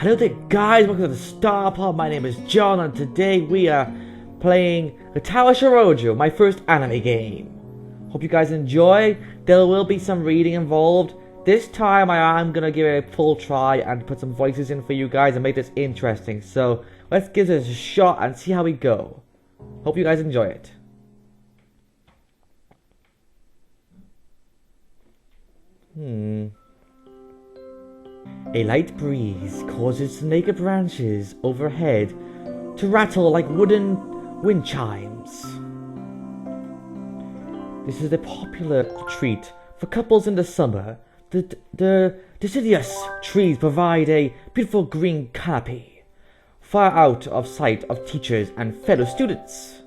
Hello there guys, welcome to the Star Pod. My name is John and today we are playing Katawa Shoujo, my first anime game. Hope you guys enjoy. There will be some reading involved. This time I am going to give it a full try and put some voices in for you guys and make this interesting. So let's give this a shot and see how we go. Hope you guys enjoy it. A light breeze causes the naked branches overhead to rattle like wooden wind chimes. This is a popular treat for couples in the summer. The deciduous trees provide a beautiful green canopy, far out of sight of teachers and fellow students.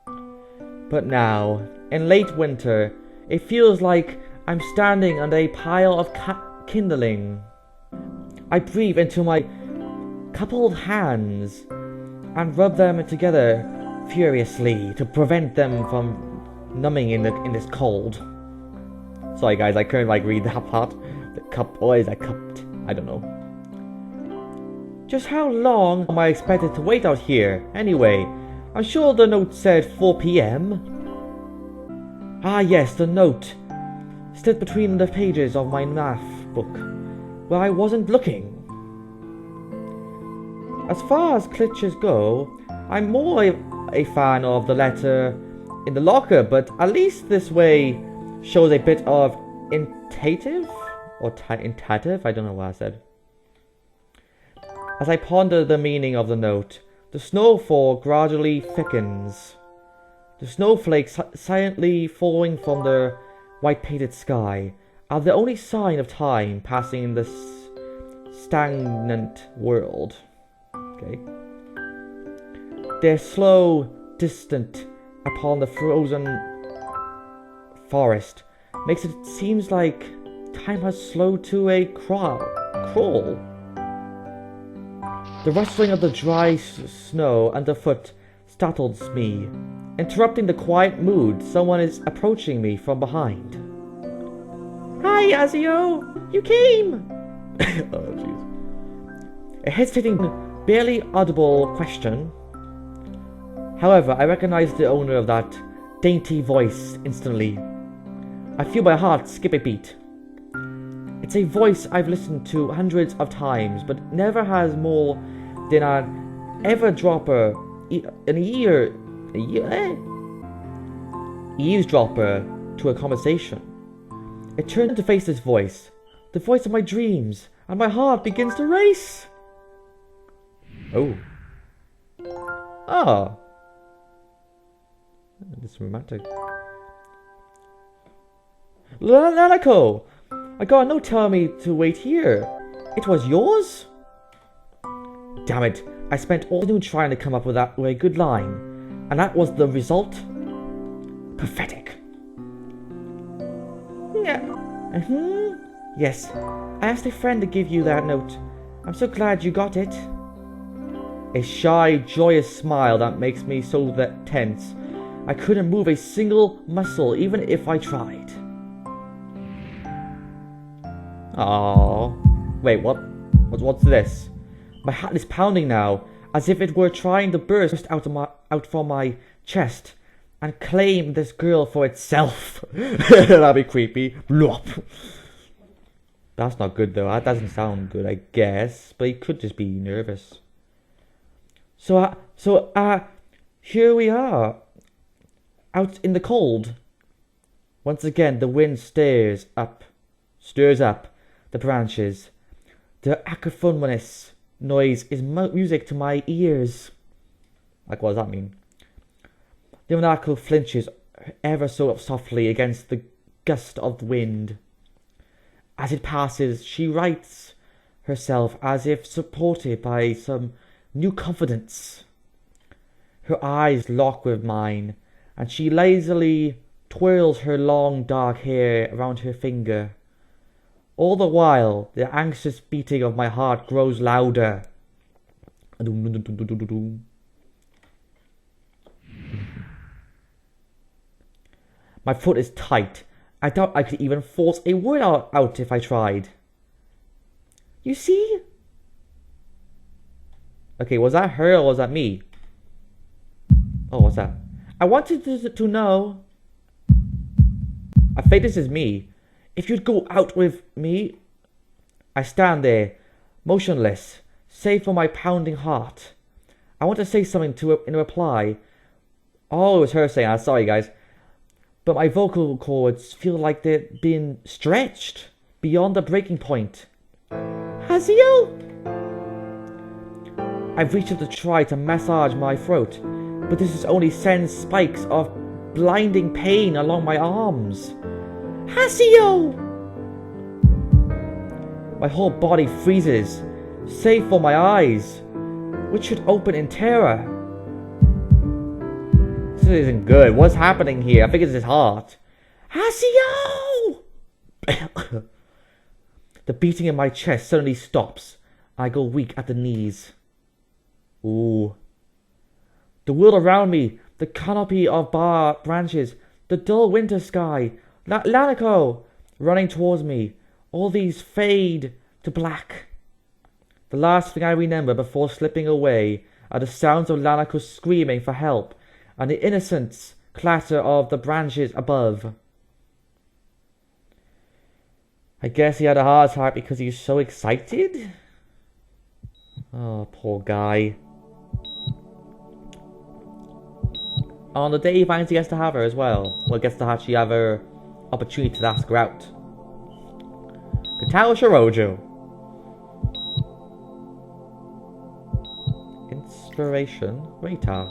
But now, in late winter, it feels like I'm standing under a pile of kindling. I breathe into my coupled hands and rub them together furiously to prevent them from numbing in this cold. Sorry guys, I couldn't read that part. The cup, or is that cupped? I don't know. Just how long am I expected to wait out here? Anyway, I'm sure the note said 4 PM. Ah yes, the note. Stood between the pages of my math book, where I wasn't looking. As far as cliches go, I'm more a fan of the letter in the locker, but at least this way shows a bit of intative or intative. I don't know what I said. As I ponder the meaning of the note, the snowfall gradually thickens. The snowflakes silently falling from the white painted sky are the only sign of time passing in this stagnant world. Okay. They're slow, distant upon the frozen forest. Makes it seems like time has slowed to a crawl. The rustling of the dry snow underfoot startles me. Interrupting the quiet mood, someone is approaching me from behind. Hi, Azio! You came! Oh, jeez. A hesitating, barely audible question. However, I recognize the owner of that dainty voice instantly. I feel my heart skip a beat. It's a voice I've listened to hundreds of times, but never has more than an eavesdropper, eavesdropper to a conversation. I turn to face this voice, the voice of my dreams, and my heart begins to race. Oh. Ah. This is romantic. Nanako! I got a note telling me to wait here. It was yours? Damn it. I spent all noon trying to come up with a good line. And that was the result? Pathetic. Yes, I asked a friend to give you that note. I'm so glad you got it. A shy, joyous smile that makes me so tense. I couldn't move a single muscle even if I tried. Aww. Wait, what's this? My heart is pounding now, as if it were trying to burst out from my chest and claim this girl for itself. That'd be creepy. Blop. That's not good though. That doesn't sound good, I guess. But he could just be nervous. So here we are, out in the cold. Once again, the wind stirs up the branches. The cacophonous noise is music to my ears. Like, what does that mean? The Monarcho flinches ever so softly against the gust of the wind. As it passes, she rights herself as if supported by some new confidence. Her eyes lock with mine, and she lazily twirls her long dark hair around her finger. All the while, the anxious beating of my heart grows louder. My foot is tight. I doubt I could even force a word out if I tried. You see? Okay, was that her or was that me? Oh, what's that? I wanted to know. I think this is me. If you'd go out with me. I stand there, motionless, save for my pounding heart. I want to say something in reply. Oh, it was her saying, sorry guys. But my vocal cords feel like they're being stretched beyond the breaking point. Hazio? I've reached up to try to massage my throat, but this only sends spikes of blinding pain along my arms. Hazio! My whole body freezes, save for my eyes, which should open in terror. This isn't good. What's happening here? I think it's his heart. Hasio! The beating in my chest suddenly stops. I go weak at the knees. Ooh. The world around me, the canopy of branches, the dull winter sky, Lanako running towards me. All these fade to black. The last thing I remember before slipping away are the sounds of Lanako screaming for help and the innocent clatter of the branches above. I guess he had a heart attack because he was so excited? Oh, poor guy. On the day he finds he gets to have her as well. Well, gets to actually have her opportunity to ask her out. Katawa Shoujo. Inspiration. Rita.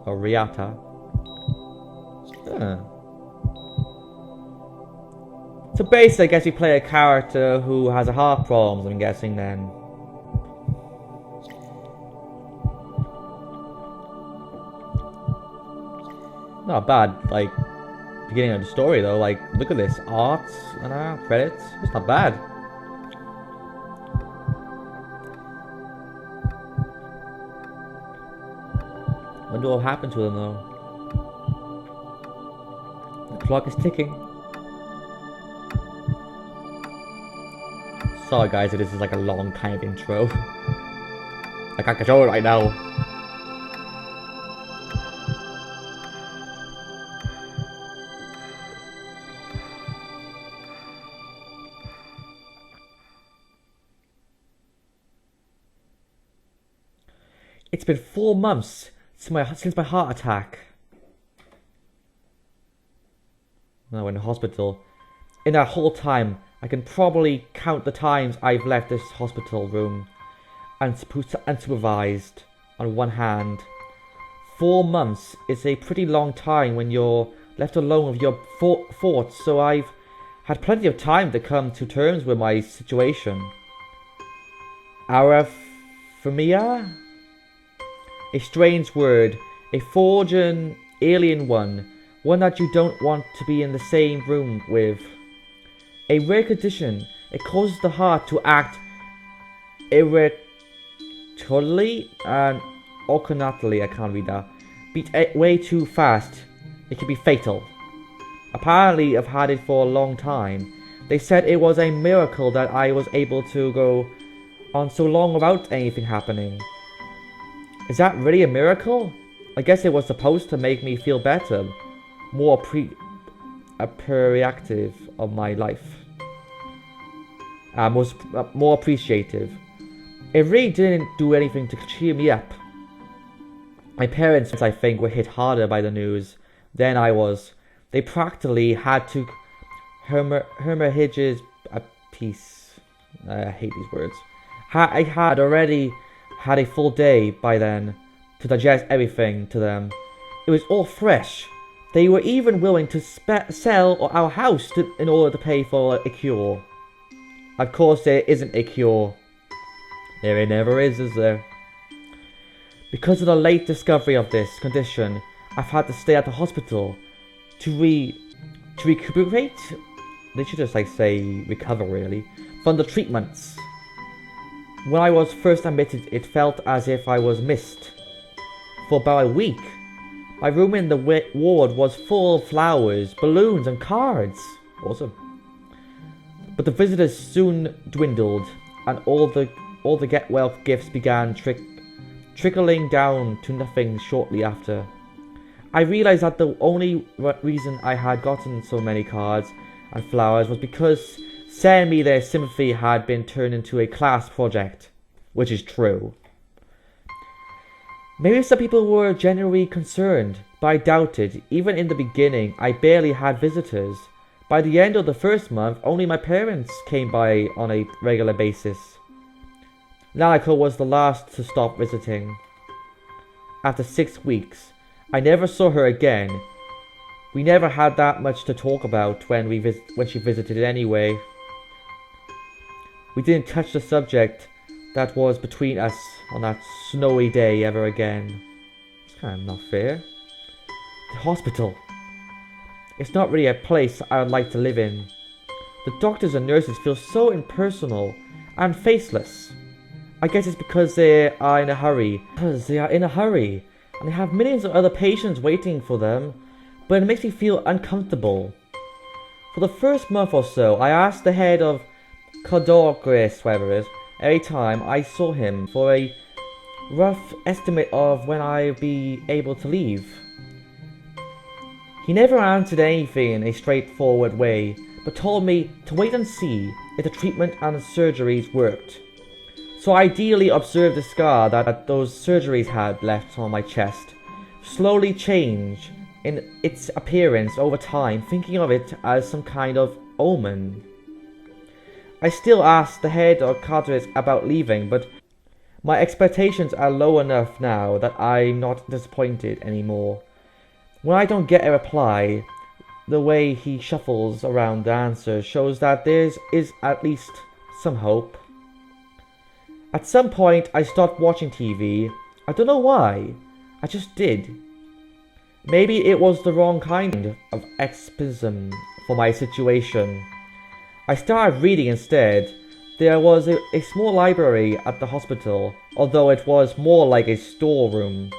Or Riata. So basically, I guess you play a character who has a heart problems, I'm guessing then. Not bad, like, beginning of the story though, like, look at this, art and credits, it's not bad. Wonder what happened to them though. The clock is ticking. Sorry guys, this is like a long kind of intro. I can't control it right now. It's been 4 months since my heart attack. Now in the hospital. In that whole time, I can probably count the times I've left this hospital room unsupervised on one hand. 4 months is a pretty long time when you're left alone with your thoughts, so I've had plenty of time to come to terms with my situation. Arrhythmia? A strange word, a foreign alien one that you don't want to be in the same room with. A rare condition, it causes the heart to act irregularly and alternately, I can't read that, beat way too fast. It can be fatal. Apparently I've had it for a long time. They said it was a miracle that I was able to go on so long without anything happening. Is that really a miracle? I guess it was supposed to make me feel better, more appreciative of my life. Was more appreciative. It really didn't do anything to cheer me up. My parents, I think, were hit harder by the news than I was. They practically had to hemorrhages a piece. I hate these words. I had already had a full day by then to digest everything to them. It was all fresh. They were even willing to sell our house in order to pay for a cure. Of course there isn't a cure. There never is there? Because of the late discovery of this condition, I've had to stay at the hospital to recuperate. They should just like say recover really from the treatments. When I was first admitted, it felt as if I was missed. For about a week, my room in the ward was full of flowers, balloons, and cards. Awesome. But the visitors soon dwindled, and all the get well gifts began trickling down to nothing shortly after. I realized that the only reason I had gotten so many cards and flowers was because sending me their sympathy had been turned into a class project, which is true. Maybe some people were genuinely concerned, but I doubted. Even in the beginning, I barely had visitors. By the end of the first month, only my parents came by on a regular basis. Nanako was the last to stop visiting. After 6 weeks, I never saw her again. We never had that much to talk about when she visited anyway. We didn't touch the subject that was between us on that snowy day ever again. It's kind of not fair. The hospital. It's not really a place I would like to live in. The doctors and nurses feel so impersonal and faceless. I guess it's because they are in a hurry. And they have millions of other patients waiting for them, but it makes me feel uncomfortable. For the first month or so, I asked the head of Kodogris, whatever it is, every time I saw him for a rough estimate of when I'd be able to leave. He never answered anything in a straightforward way, but told me to wait and see if the treatment and the surgeries worked. So I ideally observed the scar that those surgeries had left on my chest slowly change in its appearance over time, thinking of it as some kind of omen. I still ask the head of cadres about leaving, but my expectations are low enough now that I'm not disappointed anymore. When I don't get a reply, the way he shuffles around the answer shows that there is at least some hope. At some point, I stopped watching TV. I don't know why. I just did. Maybe it was the wrong kind of escapism for my situation. I started reading instead. There was a small library at the hospital, although it was more like a storeroom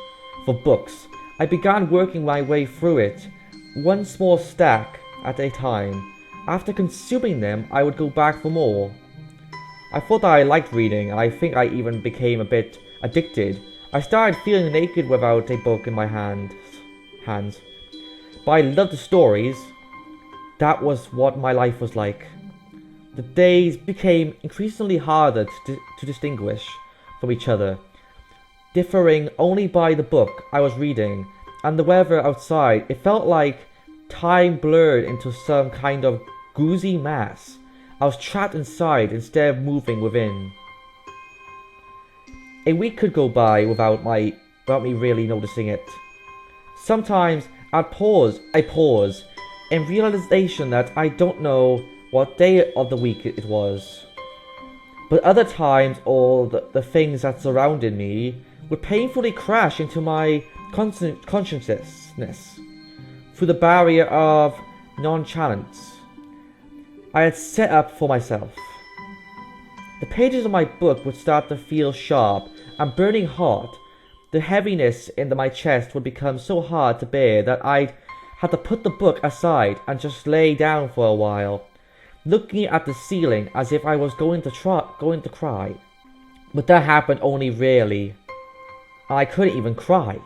for books. I began working my way through it, one small stack at a time. After consuming them, I would go back for more. I thought that I liked reading, and I think I even became a bit addicted. I started feeling naked without a book in my hands. But I loved the stories. That was what my life was like. The days became increasingly harder to distinguish from each other, differing only by the book I was reading and the weather outside. It felt like time blurred into some kind of goozy mass. I was trapped inside instead of moving within. A week could go by without me really noticing it. Sometimes I pause in realization that I don't know what day of the week it was. But other times all the things that surrounded me would painfully crash into my consciousness through the barrier of nonchalance I had set up for myself. The pages of my book would start to feel sharp and burning hot. The heaviness in my chest would become so hard to bear that I'd had to put the book aside and just lay down for a while, looking at the ceiling as if I was going to cry. But that happened only rarely, and I couldn't even cry.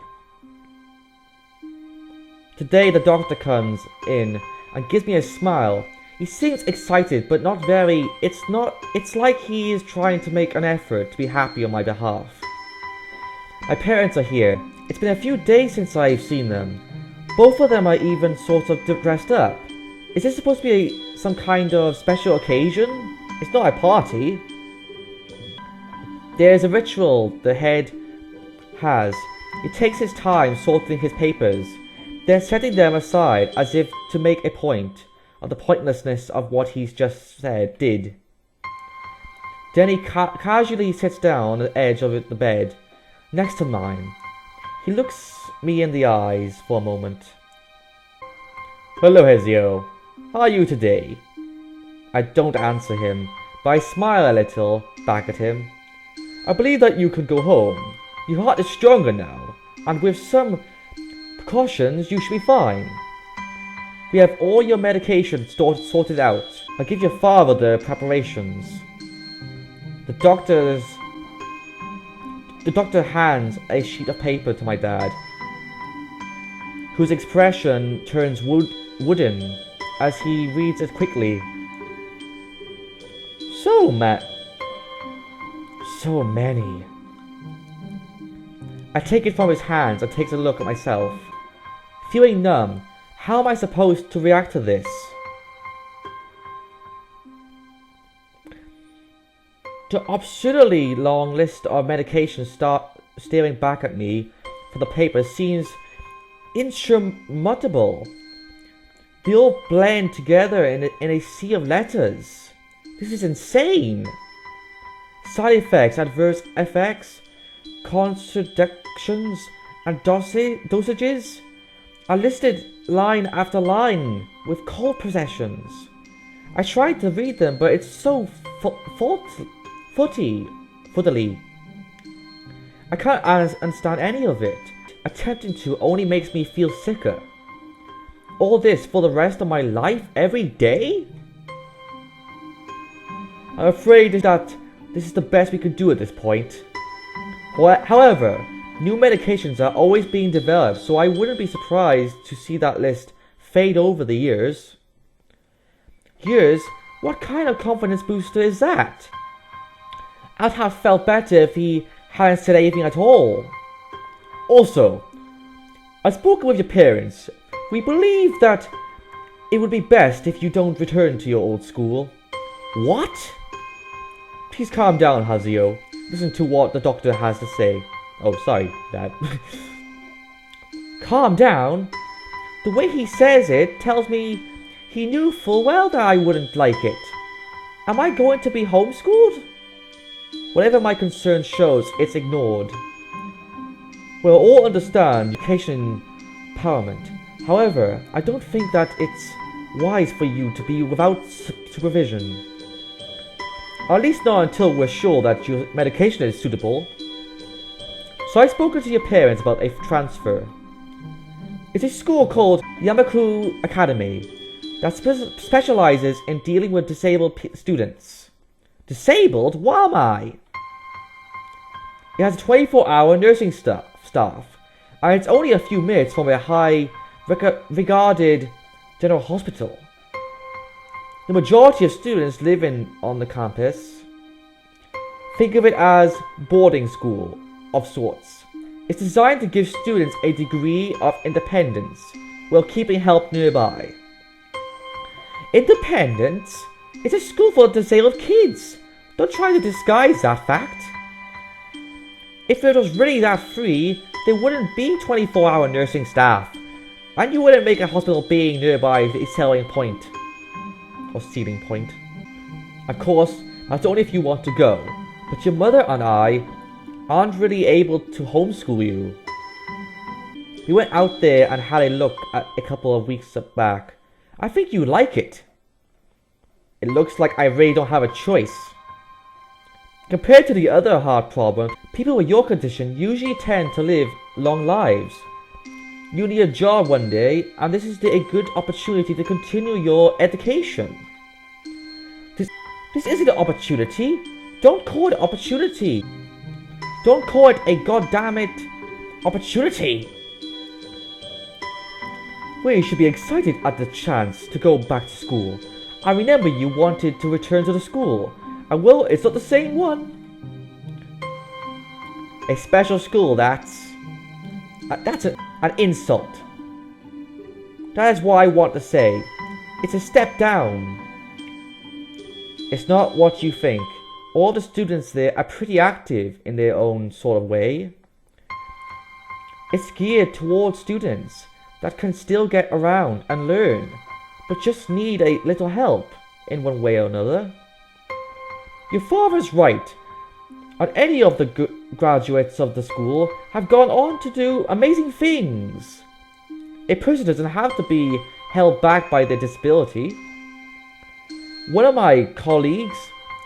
Today the doctor comes in and gives me a smile. He seems excited, but not very. It's like he is trying to make an effort to be happy on my behalf. My parents are here. It's been a few days since I've seen them. Both of them are even sort of dressed up. Is this supposed to be some kind of special occasion? It's not a party. There's a ritual the head has. He takes his time sorting his papers, then setting them aside as if to make a point of the pointlessness of what he's just did. Then he casually sits down on the edge of the bed, next to mine. He looks me in the eyes for a moment. Hello, Hezio. How are you today? I don't answer him, but I smile a little back at him. I believe that you could go home. Your heart is stronger now, and with some precautions you should be fine. We have all your medication sorted out. I'll give your father the preparations. The doctors The doctor hands a sheet of paper to my dad, whose expression turns wooden as he reads it quickly. So many. I take it from his hands and takes a look at myself. Feeling numb, how am I supposed to react to this? The absurdly long list of medications staring back at me from the paper seems insurmountable. They all blend together in a sea of letters. This is insane. Side effects, adverse effects, contradictions, and dosages are listed line after line with cold possessions. I tried to read them, but it's so fuddly. I can't understand any of it. Attempting to only makes me feel sicker. All this for the rest of my life, every day? I'm afraid that this is the best we can do at this point. However, new medications are always being developed, so I wouldn't be surprised to see that list fade over the years. Years? What kind of confidence booster is that? I'd have felt better if he hadn't said anything at all. Also, I've spoken with your parents. We believe that it would be best if you don't return to your old school. What? Please calm down, Hazuo. Listen to what the doctor has to say. Oh, sorry, Dad. Calm down? The way he says it tells me he knew full well that I wouldn't like it. Am I going to be homeschooled? Whatever my concern shows, it's ignored. We'll all understand education empowerment. However, I don't think that it's wise for you to be without supervision. Or at least not until we're sure that your medication is suitable. So I've spoken to your parents about a transfer. It's a school called Yamaku Academy that specializes in dealing with disabled students. Disabled? Why am I? It has a 24-hour nursing staff, and it's only a few minutes from a high-regarded general hospital. The majority of students live on the campus. Think of it as boarding school of sorts. It's designed to give students a degree of independence while keeping help nearby. Independence? It's a school for disabled kids. Don't try to disguise that fact. If it was really that free, there wouldn't be 24-hour nursing staff, and you wouldn't make a hospital being nearby a selling point. Or ceiling point. Of course, that's only if you want to go, but your mother and I aren't really able to homeschool you. We went out there and had a look at a couple of weeks back. I think you like it. It looks like I really don't have a choice. Compared to the other heart problems, people with your condition usually tend to live long lives. You need a job one day, and this is a good opportunity to continue your education. This isn't an opportunity. Don't call it opportunity. Don't call it a goddammit opportunity. We should be excited at the chance to go back to school. I remember you wanted to return to the school. And well, it's not the same one. A special school, that's an insult. That is what I want to say. It's a step down. It's not what you think. All the students there are pretty active in their own sort of way. It's geared towards students that can still get around and learn, but just need a little help in one way or another. Your father's right. And any of the graduates of the school have gone on to do amazing things. A person doesn't have to be held back by their disability. One of my colleagues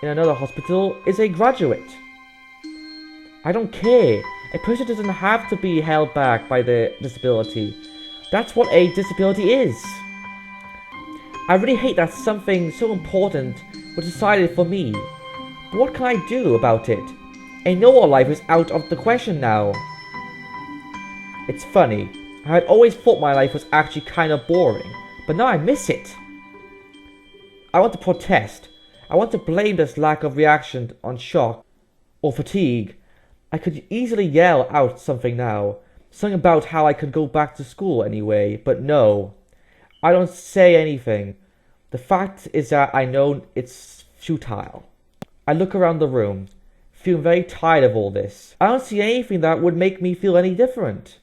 in another hospital is a graduate. I don't care. A person doesn't have to be held back by their disability. That's what a disability is. I really hate that something so important was decided for me. But what can I do about it? A normal life is out of the question now. It's funny, I had always thought my life was actually kind of boring, but now I miss it. I want to protest. I want to blame this lack of reaction on shock or fatigue. I could easily yell out something now, something about how I could go back to school anyway, but no. I don't say anything. The fact is that I know it's futile. I look around the room, feeling very tired of all this. I don't see anything that would make me feel any different.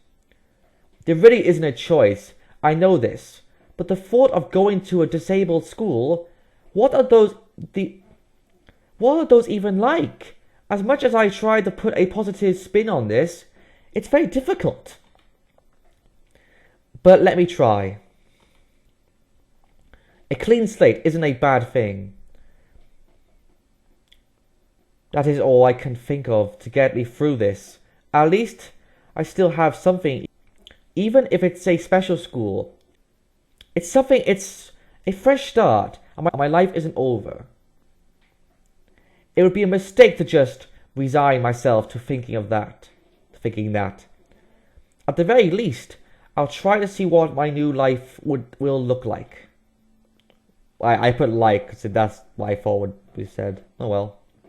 There really isn't a choice, I know this, but the thought of going to a disabled school, what are those even like? As much as I try to put a positive spin on this, it's very difficult. But let me try. A clean slate isn't a bad thing. That is all I can think of to get me through this. At least I still have something, even if it's a special school. It's a fresh start, and my life isn't over. It would be a mistake to just resign myself to thinking that. At the very least, I'll try to see what my new life will look like. I put like, so that's what I thought would be said. Oh well.